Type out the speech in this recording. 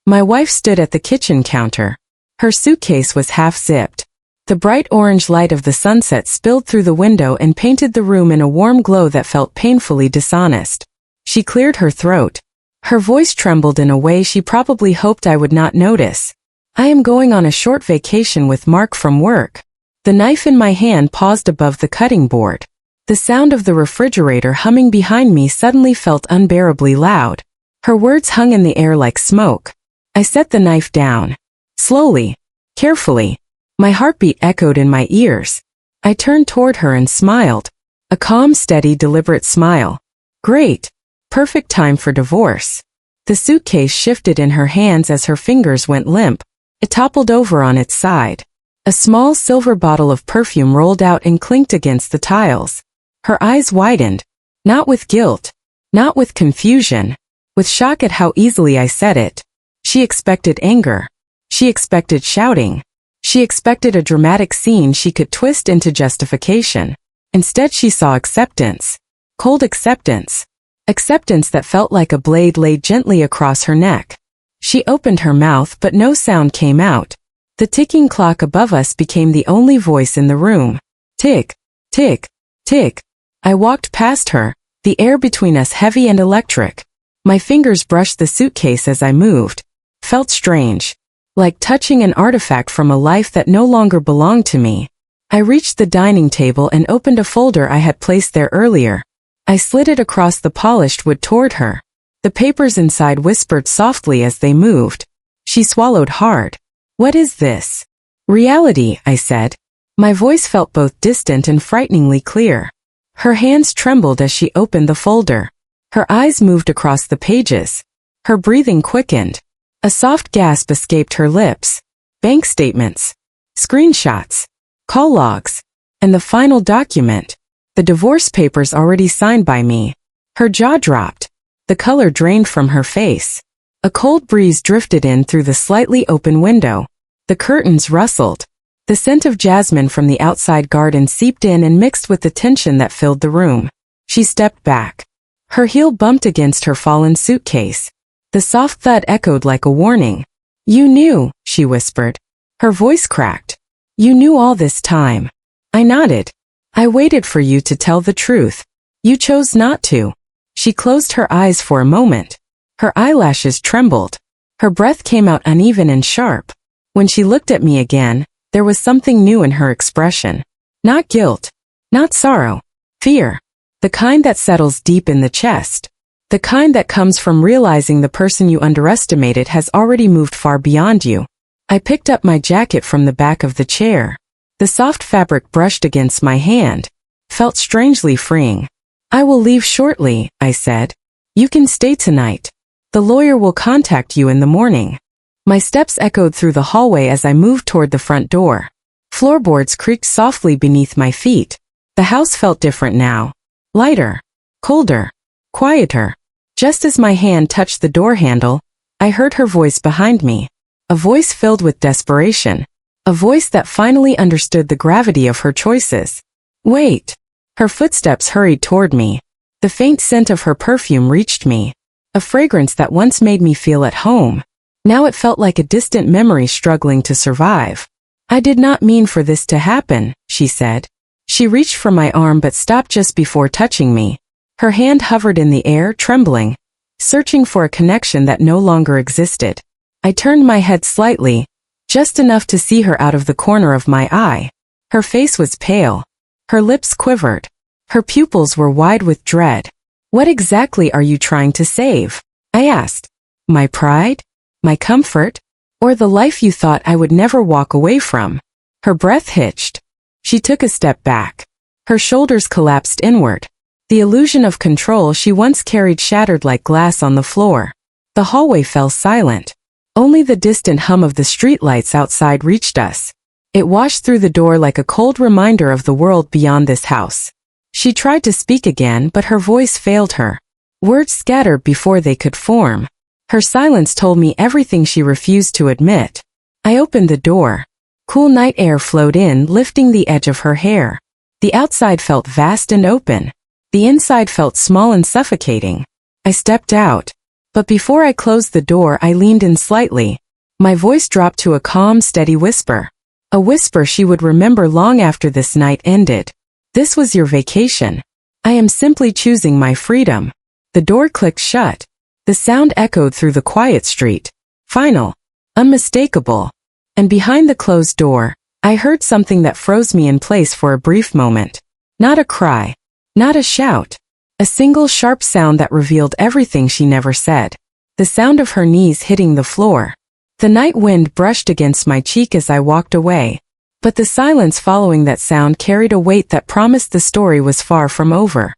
My wife stood at the kitchen counter. Her suitcase was half-zipped. The bright orange light of the sunset spilled through the window and painted the room in a warm glow that felt painfully dishonest. She cleared her throat. Her voice trembled in a way she probably hoped I would not notice. I am going on a short vacation with Mark from work. The knife in my hand paused above the cutting board. The sound of the refrigerator humming behind me suddenly felt unbearably loud. Her words hung in the air like smoke. I set the knife down. Slowly. Carefully. My heartbeat echoed in my ears. I turned toward her and smiled. A calm, steady, deliberate smile. Great. Perfect time for divorce. The suitcase shifted in her hands as her fingers went limp. It toppled over on its side. A small silver bottle of perfume rolled out and clinked against the tiles. Her eyes widened. Not with guilt. Not with confusion. With shock at how easily I said it. She expected anger. She expected shouting. She expected a dramatic scene she could twist into justification. Instead she saw acceptance. Cold acceptance. Acceptance that felt like a blade laid gently across her neck. She opened her mouth but no sound came out. The ticking clock above us became the only voice in the room. Tick, tick, tick. I walked past her, the air between us heavy and electric. My fingers brushed the suitcase as I moved. Felt strange. Like touching an artifact from a life that no longer belonged to me. I reached the dining table and opened a folder I had placed there earlier. I slid it across the polished wood toward her. The papers inside whispered softly as they moved. She swallowed hard. What is this? Reality, I said. My voice felt both distant and frighteningly clear. Her hands trembled as she opened the folder. Her eyes moved across the pages. Her breathing quickened. A soft gasp escaped her lips. Bank statements. Screenshots. Call logs. And the final document. The divorce papers already signed by me. Her jaw dropped. The color drained from her face. A cold breeze drifted in through the slightly open window. The curtains rustled. The scent of jasmine from the outside garden seeped in and mixed with the tension that filled the room. She stepped back. Her heel bumped against her fallen suitcase. The soft thud echoed like a warning. You knew, she whispered. Her voice cracked. You knew all this time. I nodded. I waited for you to tell the truth. You chose not to. She closed her eyes for a moment. Her eyelashes trembled. Her breath came out uneven and sharp. When she looked at me again, there was something new in her expression. Not guilt. Not sorrow. Fear. The kind that settles deep in the chest. The kind that comes from realizing the person you underestimated has already moved far beyond you. I picked up my jacket from the back of the chair. The soft fabric brushed against my hand. Felt strangely freeing. I will leave shortly, I said. You can stay tonight. The lawyer will contact you in the morning. My steps echoed through the hallway as I moved toward the front door. Floorboards creaked softly beneath my feet. The house felt different now. Lighter. Colder. Quieter. Just as my hand touched the door handle, I heard her voice behind me. A voice filled with desperation. A voice that finally understood the gravity of her choices. Wait. Her footsteps hurried toward me. The faint scent of her perfume reached me. A fragrance that once made me feel at home. Now it felt like a distant memory struggling to survive. I did not mean for this to happen, she said. She reached for my arm but stopped just before touching me. Her hand hovered in the air, trembling, searching for a connection that no longer existed. I turned my head slightly, just enough to see her out of the corner of my eye. Her face was pale. Her lips quivered. Her pupils were wide with dread. What exactly are you trying to save? I asked. My pride? My comfort? Or the life you thought I would never walk away from? Her breath hitched. She took a step back. Her shoulders collapsed inward. The illusion of control she once carried shattered like glass on the floor. The hallway fell silent. Only the distant hum of the streetlights outside reached us. It washed through the door like a cold reminder of the world beyond this house. She tried to speak again, but her voice failed her. Words scattered before they could form. Her silence told me everything she refused to admit. I opened the door. Cool night air flowed in, lifting the edge of her hair. The outside felt vast and open. The inside felt small and suffocating. I stepped out. But before I closed the door, I leaned in slightly. My voice dropped to a calm, steady whisper. A whisper she would remember long after this night ended. This was your vacation. I am simply choosing my freedom. The door clicked shut. The sound echoed through the quiet street. Final. Unmistakable. And behind the closed door, I heard something that froze me in place for a brief moment. Not a cry. Not a shout. A single sharp sound that revealed everything she never said. The sound of her knees hitting the floor. The night wind brushed against my cheek as I walked away. But the silence following that sound carried a weight that promised the story was far from over.